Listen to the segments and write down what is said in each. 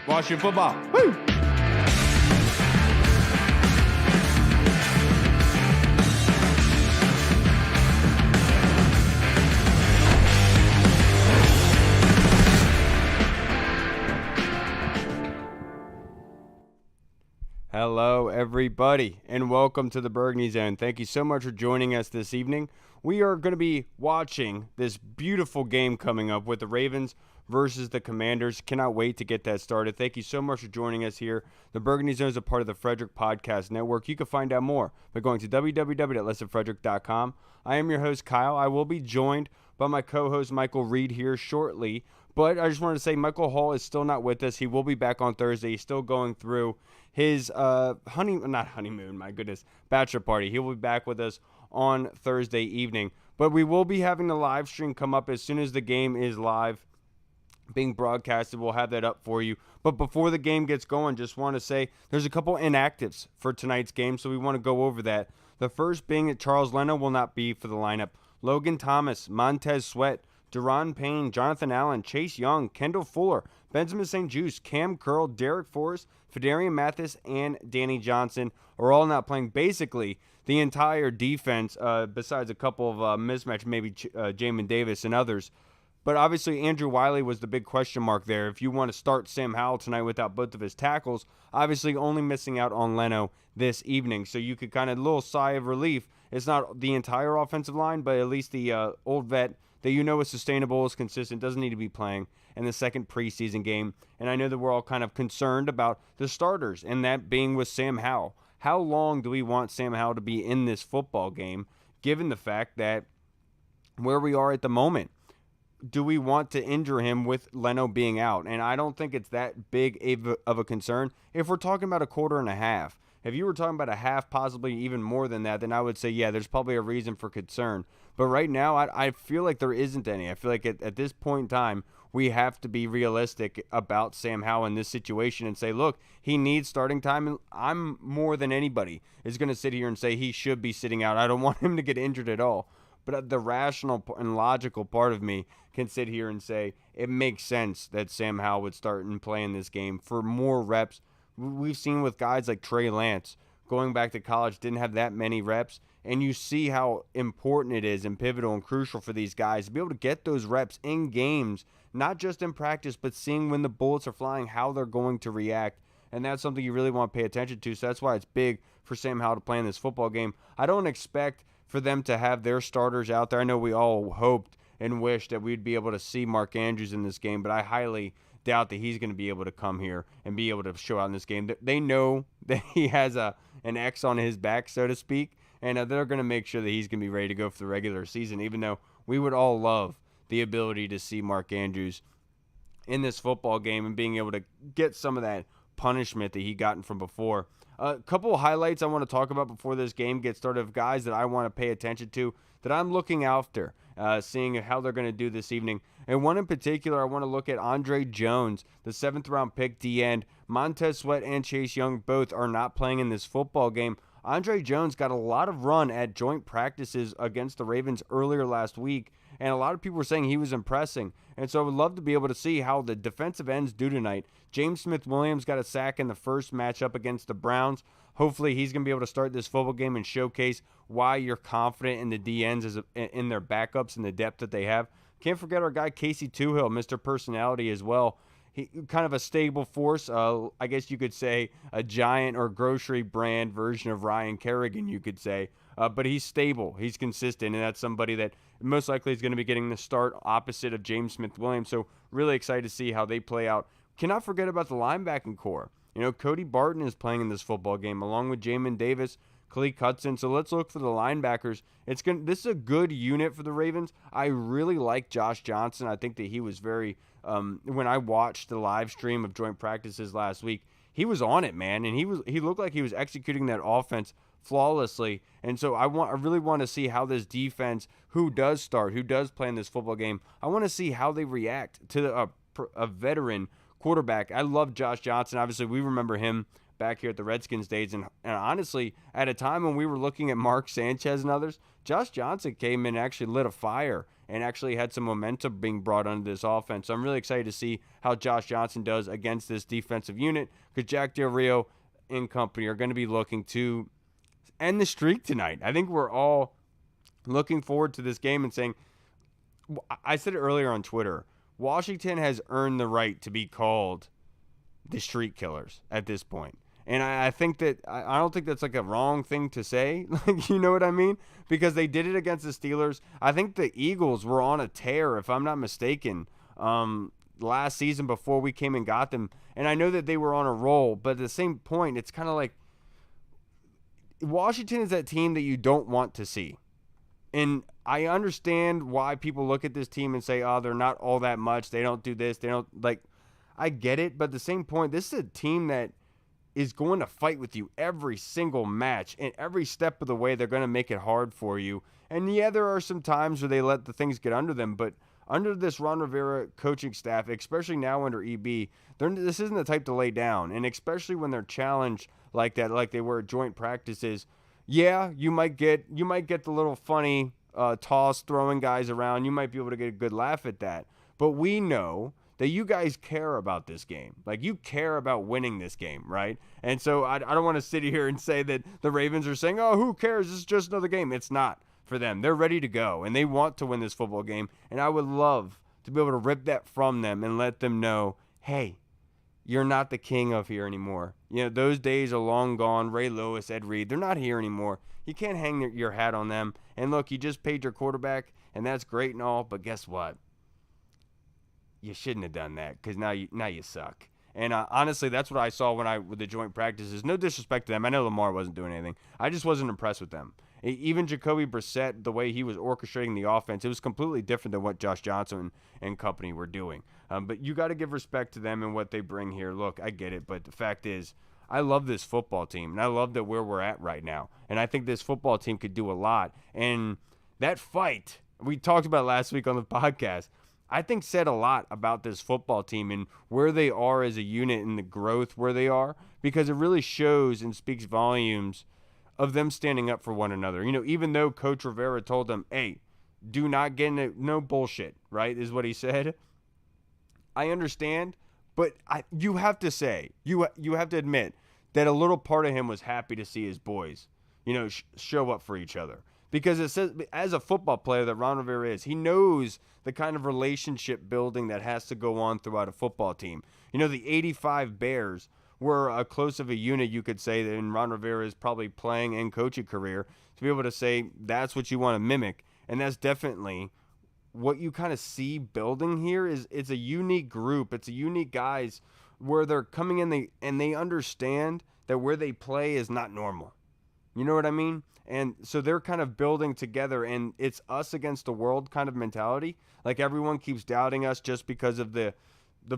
Washington football. Woo! Hello, everybody, and welcome to the Burgundy Zone. Thank you so much for joining us this evening. We are going to be watching this beautiful game coming up with the Ravens versus the Commanders. Cannot wait to get that started. Thank you so much for joining us here. The Burgundy Zone is a part of the Frederick Podcast Network. You can find out more by going to www.letsofrederick.com. I am your host, Kyle. I will be joined by my co-host, Michael Reed, here shortly. But I just wanted to say Michael Hall is still not with us. He will be back on Thursday. He's still going through his bachelor party. He will be back with us on Thursday evening. But we will be having the live stream come up as soon as the game is live being broadcasted. We'll have that up for you. But before the game gets going, just want to say there's a couple inactives for tonight's game, so we want to go over that. The first being that Charles Leno will not be for the lineup. Logan Thomas, Montez Sweat, Deron Payne, Jonathan Allen, Chase Young, Kendall Fuller, Benjamin St-Juste, Cam Curl, Derek Forrest, Fedarian Mathis, and Danny Johnson are all not playing. Basically, the entire defense, besides a couple of mismatch, maybe Jamin Davis and others. But obviously, Andrew Wiley was the big question mark there. If you want to start Sam Howell tonight without both of his tackles, obviously only missing out on Leno this evening. So you could kind of, little sigh of relief. It's not the entire offensive line, but at least the old vet that you know is sustainable, is consistent, doesn't need to be playing in the second preseason game. And I know that we're all kind of concerned about the starters, and that being with Sam Howell. How long do we want Sam Howell to be in this football game, given the fact that where we are at the moment? Do we want to injure him with Leno being out? And I don't think it's that big of a concern. If we're talking about a quarter and a half, if you were talking about a half, possibly even more than that, then I would say, yeah, there's probably a reason for concern. But right now, I feel like there isn't any. I feel like at this point in time, we have to be realistic about Sam Howell in this situation and say, look, he needs starting time. And I'm more than anybody is going to sit here and say he should be sitting out. I don't want him to get injured at all. But the rational and logical part of me can sit here and say it makes sense that Sam Howell would start and play in this game for more reps. We've seen with guys like Trey Lance going back to college, didn't have that many reps. And you see how important it is and pivotal and crucial for these guys to be able to get those reps in games, not just in practice, but seeing when the bullets are flying, how they're going to react. And that's something you really want to pay attention to. So that's why it's big for Sam Howell to play in this football game. I don't expect for them to have their starters out there. I know we all hoped and wished that we'd be able to see Mark Andrews in this game, but I highly doubt that he's going to be able to come here and be able to show out in this game. They know that he has an X on his back, so to speak, and they're going to make sure that he's going to be ready to go for the regular season, even though we would all love the ability to see Mark Andrews in this football game and being able to get some of that punishment that he gotten from before. A couple of highlights I want to talk about before this game gets started of guys that I want to pay attention to, that I'm looking after, seeing how they're going to do this evening. And one in particular, I want to look at Andre Jones, the 7th-round pick D-end. Montez Sweat and Chase Young both are not playing in this football game. Andre Jones got a lot of run at joint practices against the Ravens earlier last week, and a lot of people were saying he was impressing. And so I would love to be able to see how the defensive ends do tonight. James Smith-Williams got a sack in the first matchup against the Browns. Hopefully he's going to be able to start this football game and showcase why you're confident in the DNs in their backups and the depth that they have. Can't forget our guy Casey Toohill, Mr. Personality as well. He kind of a stable force. I guess you could say a giant or grocery brand version of Ryan Kerrigan, you could say. But he's stable. He's consistent, and that's somebody that most likely is going to be getting the start opposite of James Smith-Williams. So really excited to see how they play out. Cannot forget about the linebacking core. You know, Cody Barton is playing in this football game along with Jamin Davis, Khaleke Hudson. So let's look for the linebackers. This is a good unit for the Ravens. I really like Josh Johnson. I think that he was very when I watched the live stream of joint practices last week, he was on it, man, and he looked like he was executing that offense flawlessly. And so I really want to see how this defense, who does start, who does play in this football game, I want to see how they react to a veteran quarterback. I love Josh Johnson. Obviously, we remember him back here at the Redskins days. And honestly, at a time when we were looking at Mark Sanchez and others, Josh Johnson came in and actually lit a fire and actually had some momentum being brought onto this offense. So I'm really excited to see how Josh Johnson does against this defensive unit, because Jack Del Rio and company are going to be looking to end the streak tonight. I think we're all looking forward to this game and saying, I said it earlier on Twitter, Washington has earned the right to be called the streak killers at this point. And I think that I don't think that's like a wrong thing to say. Like, you know what I mean? Because they did it against the Steelers. I think the Eagles were on a tear, if I'm not mistaken, last season before we came and got them. And I know that they were on a roll, but at the same point, it's kind of like Washington is that team that you don't want to see. And I understand why people look at this team and say, oh, they're not all that much. They don't do this. They don't, like, I get it. But at the same point, this is a team that is going to fight with you every single match. And every step of the way, they're going to make it hard for you. And yeah, there are some times where they let the things get under them. But under this Ron Rivera coaching staff, especially now under EB, this isn't the type to lay down. And especially when they're challenged like that, like they were at joint practices, yeah, you might get the little funny toss throwing guys around. You might be able to get a good laugh at that. But we know that you guys care about this game. Like, you care about winning this game, right? And so I don't want to sit here and say that the Ravens are saying, oh, who cares? This is just another game. It's not for them. They're ready to go, and they want to win this football game. And I would love to be able to rip that from them and let them know, hey, you're not the king of here anymore. You know, those days are long gone. Ray Lewis, Ed Reed, they're not here anymore. You can't hang your hat on them. And look, you just paid your quarterback, and that's great and all, but guess what? You shouldn't have done that, because now you suck. And honestly, that's what I saw with the joint practices. No disrespect to them. I know Lamar wasn't doing anything. I just wasn't impressed with them. Even Jacoby Brissett, the way he was orchestrating the offense, it was completely different than what Josh Johnson and company were doing. But you got to give respect to them and what they bring here. Look, I get it, but the fact is, I love this football team, and I love that where we're at right now. And I think this football team could do a lot. And that fight, we talked about last week on the podcast, I think said a lot about this football team and where they are as a unit and the growth where they are, because it really shows and speaks volumes of them standing up for one another. You know, even though Coach Rivera told them, hey, do not get into no bullshit, right, is what he said. I understand, but you have to say, you have to admit that a little part of him was happy to see his boys, you know, show up for each other. Because it says, as a football player that Ron Rivera is, he knows the kind of relationship building that has to go on throughout a football team. You know, the 85 Bears were a close of a unit, you could say, that in Ron Rivera's probably playing and coaching career, to be able to say that's what you want to mimic. And that's definitely what you kind of see building here. It's a unique group. It's a unique guys where they're coming in and they understand that where they play is not normal. You know what I mean? And so they're kind of building together, and it's us against the world kind of mentality. Like, everyone keeps doubting us just because of the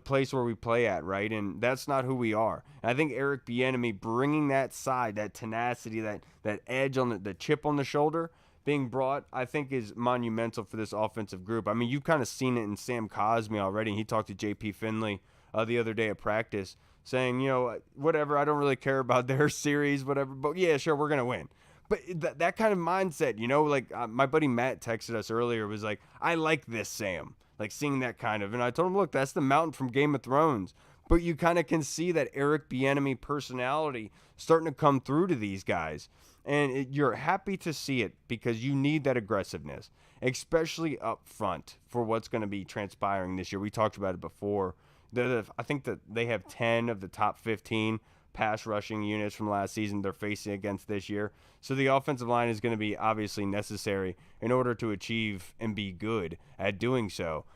place where we play at, right? And that's not who we are. And I think Eric Bieniemy bringing that side, that tenacity, that edge on the chip on the shoulder being brought, I think is monumental for this offensive group. I mean, you've kind of seen it in Sam Cosmi already. He talked to J.P. Finley the other day at practice saying, you know, whatever, I don't really care about their series, whatever, but yeah, sure, we're going to win. But that kind of mindset, you know, like my buddy Matt texted us earlier, was like, I like this, Sam. Like, seeing that kind of. And I told him, look, that's the mountain from Game of Thrones. But you kind of can see that Eric Bieniemy personality starting to come through to these guys. And you're happy to see it because you need that aggressiveness, especially up front for what's going to be transpiring this year. We talked about it before. I think that they have 10 of the top 15 pass rushing units from last season they're facing against this year. So the offensive line is going to be obviously necessary in order to achieve and be good at doing so.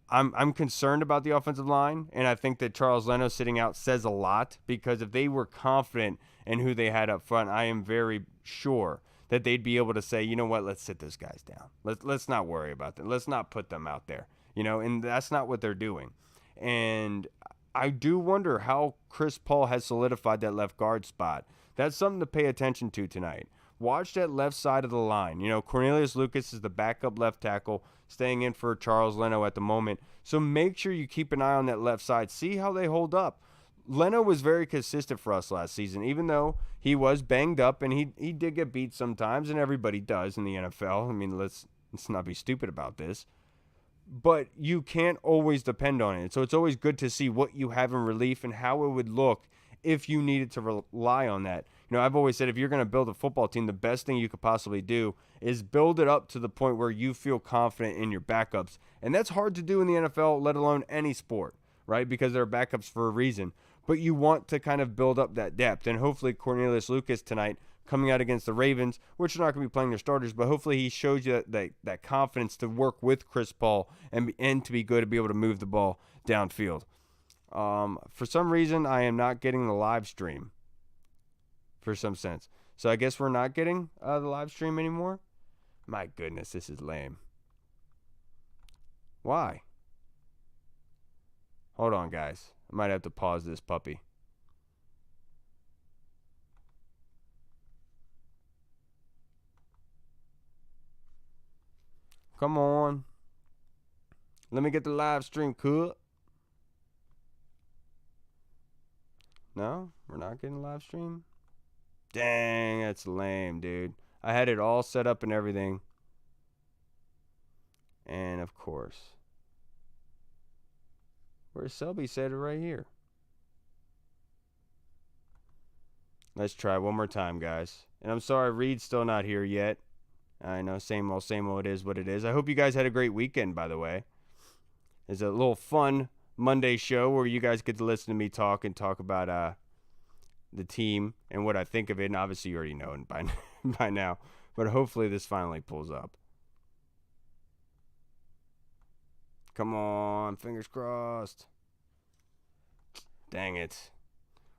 I'm concerned about the offensive line, and I think that Charles Leno sitting out says a lot, because if they were confident in who they had up front, I am very sure that they'd be able to say, you know what, let's sit those guys down. Let's not worry about them. Let's not put them out there, you know, and that's not what they're doing. And I do wonder how Chris Paul has solidified that left guard spot. That's something to pay attention to tonight. Watch that left side of the line. You know, Cornelius Lucas is the backup left tackle, staying in for Charles Leno at the moment. So make sure you keep an eye on that left side. See how they hold up. Leno was very consistent for us last season, even though he was banged up, and he did get beat sometimes, and everybody does in the NFL. I mean, let's let's not be stupid about this. But you can't always depend on it. So it's always good to see what you have in relief and how it would look if you needed to rely on that. I've always said if you're going to build a football team, the best thing you could possibly do is build it up to the point where you feel confident in your backups. And that's hard to do in the NFL, let alone any sport, right? Because there are backups for a reason. But you want to kind of build up that depth. And hopefully Cornelius Lucas tonight, coming out against the Ravens, which are not going to be playing their starters, but hopefully he shows you that confidence to work with Chris Paul and to be good to be able to move the ball downfield. For some reason, I am not getting the live stream for some sense. So I guess we're not getting the live stream anymore. My goodness, this is lame. Why? Hold on, guys. I might have to pause this puppy. Come on. Let me get the live stream cut. No, we're not getting live stream. Dang, that's lame, dude. I had it all set up and everything. And of course, where's Selby said it right here. Let's try one more time, guys. And I'm sorry, Reed's still not here yet. I know, same old, it is what it is. I hope you guys had a great weekend, by the way. It's a little fun Monday show where you guys get to listen to me talk about the team and what I think of it. And obviously you already know it by now. But hopefully this finally pulls up. Come on, fingers crossed. Dang it.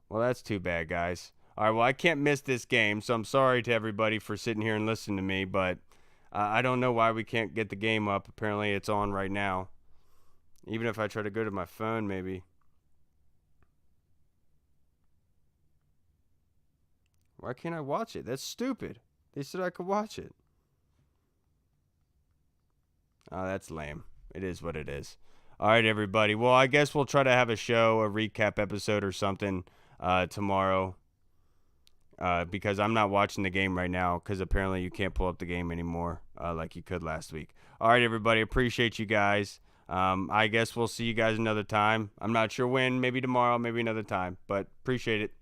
Well, that's too bad, guys. All right, well, I can't miss this game, so I'm sorry to everybody for sitting here and listening to me, but I don't know why we can't get the game up. Apparently it's on right now. Even if I try to go to my phone, maybe. Why can't I watch it? That's stupid. They said I could watch it. Oh, that's lame. It is what it is. All right, everybody. Well, I guess we'll try to have a show, a recap episode or something tomorrow. Because I'm not watching the game right now because apparently you can't pull up the game anymore like you could last week. All right, everybody. Appreciate you guys. I guess we'll see you guys another time. I'm not sure when. Maybe tomorrow, maybe another time. But appreciate it.